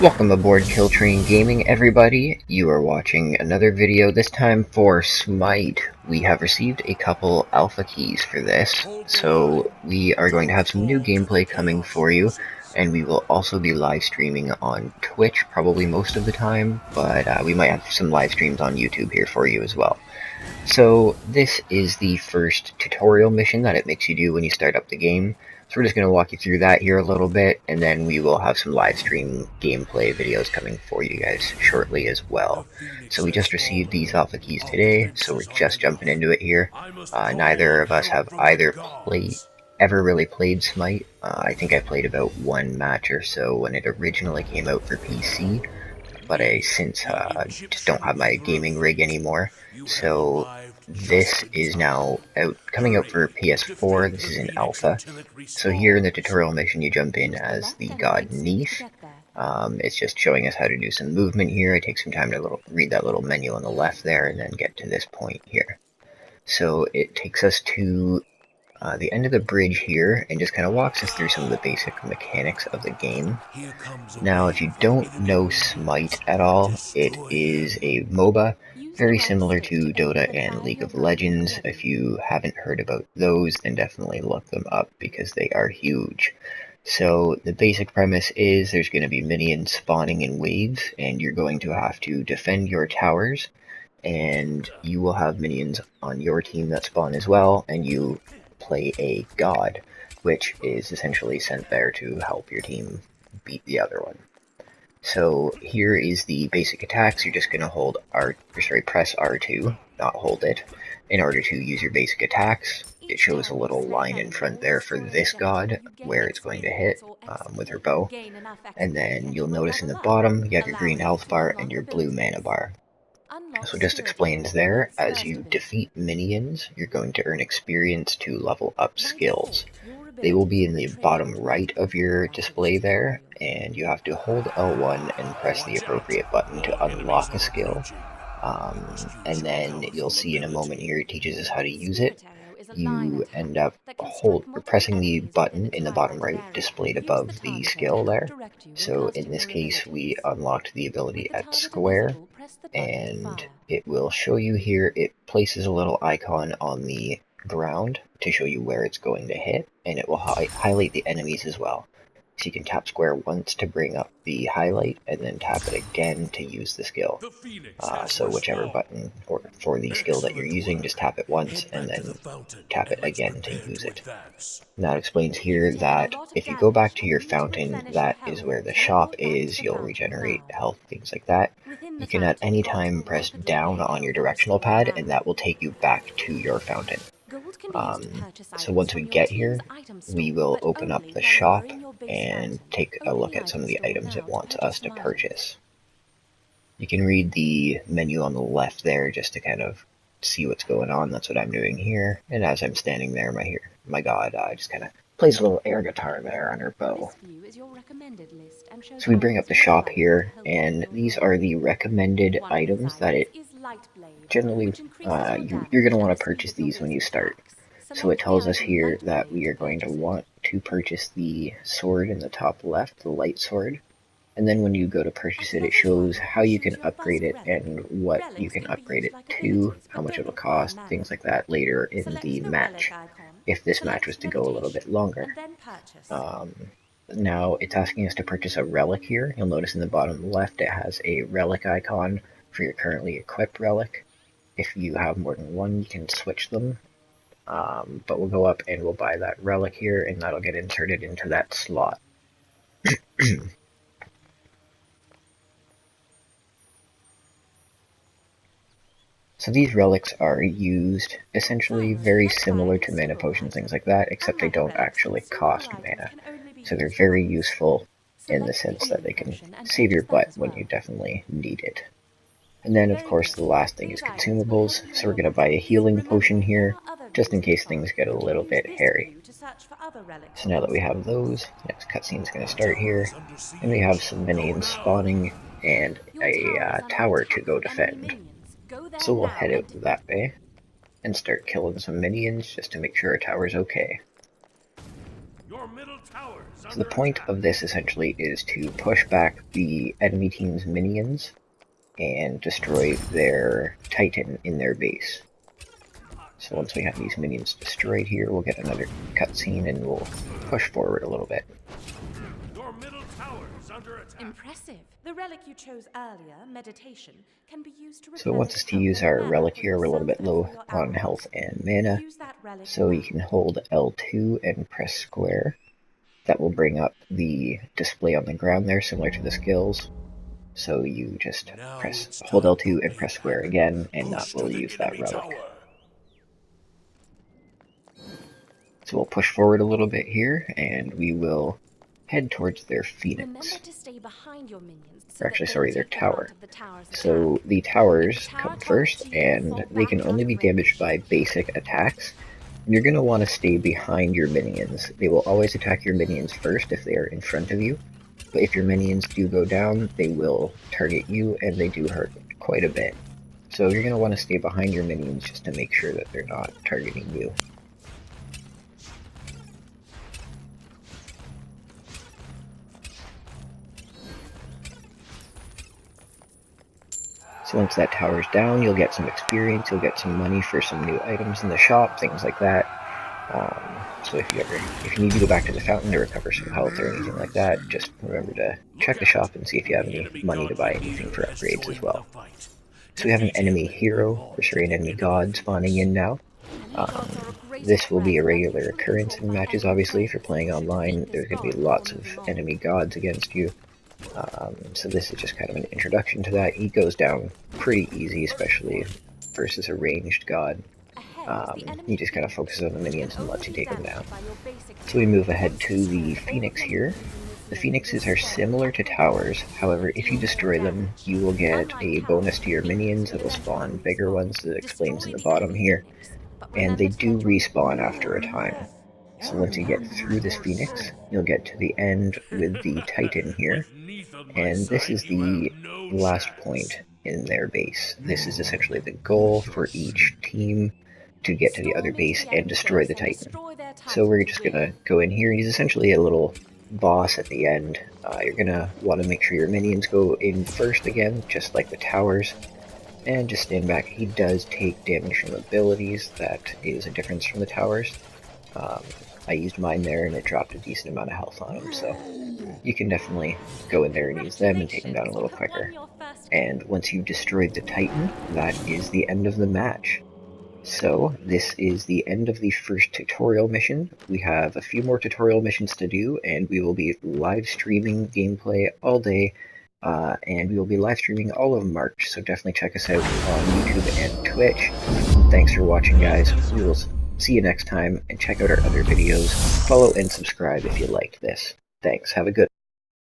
Welcome aboard KillTrain Gaming, everybody. You are watching another video, this time for Smite. We have received a couple alpha keys for this, so we are going to have some new gameplay coming for you, and we will also be live streaming on Twitch, probably most of the time, but we might have some live streams on YouTube here for you as well. So this is the first tutorial mission that it makes you do when you start up the game. So we're just going to walk you through that here a little bit, and then we will have some live stream gameplay videos coming for you guys shortly as well. So we just received these alpha keys today, so we're just jumping into it here. Neither of us have ever really played Smite. I think I played about one match or so when it originally came out for PC, but I since just don't have my gaming rig anymore. So this is now coming out for PS4. This is an alpha. So here in the tutorial mission, you jump in as the god Neith. It's just showing us how to do some movement here. I take some time to read that little menu on the left there, and then get to this point here. So it takes us to the end of the bridge here, and just kind of walks us through some of the basic mechanics of the game. Now, if you don't know Smite at all, it is a MOBA, very similar to Dota and League of Legends. If you haven't heard about those, then definitely look them up because they are huge. So the basic premise is there's going to be minions spawning in waves, and you're going to have to defend your towers, and you will have minions on your team that spawn as well, and you play a god, which is essentially sent there to help your team beat the other one. So here is the basic attacks. You're just going to press R2, not hold it, in order to use your basic attacks. It shows a little line in front there for this god where it's going to hit with her bow. And then you'll notice in the bottom you have your green health bar and your blue mana bar. So it just explains there, as you defeat minions, you're going to earn experience to level up skills. They will be in the bottom right of your display there, and you have to hold L1 and press the appropriate button to unlock a skill. And then you'll see in a moment here it teaches us how to use it. You end up pressing the button in the bottom right displayed above the skill there. So in this case we unlocked the ability at square, and it will show you here, it places a little icon on the ground to show you where it's going to hit, and it will highlight the enemies as well. So you can tap square once to bring up the highlight, and then tap it again to use the skill. So whichever button for the skill that you're using, just tap it once, and then tap it again to use it. And that explains here that if you go back to your fountain, that is where the shop is. You'll regenerate health, things like that. You can at any time press down on your directional pad, and that will take you back to your fountain. So once we get here, we will open up the shop and take a look at some of the items it wants us to purchase. You can read the menu on the left there just to kind of see what's going on. That's what I'm doing here. And as I'm standing there, my god just kind of plays a little air guitar there on her bow. So we bring up the shop here, and these are the recommended items that it generally, you're going to want to purchase these when you start. So it tells us here that we are going to want to purchase the sword in the top left, the light sword. And then when you go to purchase it, it shows how you can upgrade it and what you can upgrade it to, how much it'll cost, things like that later in the match, if this match was to go a little bit longer. Now it's asking us to purchase a relic here. You'll notice in the bottom left it has a relic icon for your currently equipped relic. If you have more than one, you can switch them. But we'll go up and we'll buy that relic here, and that'll get inserted into that slot. So these relics are used essentially very similar to mana potions, things like that, except they don't actually cost mana. So they're very useful in the sense that they can save your butt when you definitely need it. And then, of course, the last thing is consumables, so we're going to buy a healing potion here, just in case things get a little bit hairy. So now that we have those, next cutscene is going to start here, and we have some minions spawning, and a tower to go defend. So we'll head out that way, and start killing some minions, just to make sure our tower's okay. Your middle tower So the point of this essentially is to push back the enemy team's minions and destroy their Titan in their base. So once we have these minions destroyed here, we'll get another cutscene and we'll push forward a little bit. Your middle tower is under attack. Impressive. The relic you chose earlier, meditation, can be used to So it wants us to use our relic here. We're a little bit low on health and mana, so you can hold L2 and press square. That will bring up the display on the ground there, similar to the skills. So you just hold L2 and press square again, and that will use that relic. So we'll push forward a little bit here, and we will head towards their Phoenix. Or actually, sorry, their tower. So the towers come first, and they can only be damaged by basic attacks. You're going to want to stay behind your minions. They will always attack your minions first if they are in front of you. But if your minions do go down, they will target you, and they do hurt quite a bit. So you're going to want to stay behind your minions just to make sure that they're not targeting you. So once that tower's down, you'll get some experience, you'll get some money for some new items in the shop, things like that. So if you need to go back to the fountain to recover some health or anything like that, just remember to check the shop and see if you have any money to buy anything for upgrades as well. So we have an enemy hero, or sorry, an enemy god spawning in now. This will be a regular occurrence in matches, obviously. If you're playing online, there's going to be lots of enemy gods against you. So this is just kind of an introduction to that. He goes down pretty easy, especially versus a ranged god. He just kind of focuses on the minions and lets you take them down. So we move ahead to the Phoenix here. The Phoenixes are similar to towers, however if you destroy them, you will get a bonus to your minions. It will spawn bigger ones, that explains in the bottom here. And they do respawn after a time. So once you get through this Phoenix, you'll get to the end with the Titan here. And this is the last point in their base. This is essentially the goal for each team to get to the other base and destroy the Titan. So we're just going to go in here. He's essentially a little boss at the end. You're going to want to make sure your minions go in first again, just like the towers. And just stand back. He does take damage from abilities. That is a difference from the towers. I used mine there and it dropped a decent amount of health on him, so you can definitely go in there and use them and take them down a little quicker. And once you've destroyed the Titan, that is the end of the match. So this is the end of the first tutorial mission. We have a few more tutorial missions to do, and we will be live streaming gameplay all day, and we will be live streaming all of March, so definitely check us out on YouTube and Twitch. Thanks for watching, guys. We will see you next time, and check out our other videos. Follow and subscribe if you liked this. Thanks, have a good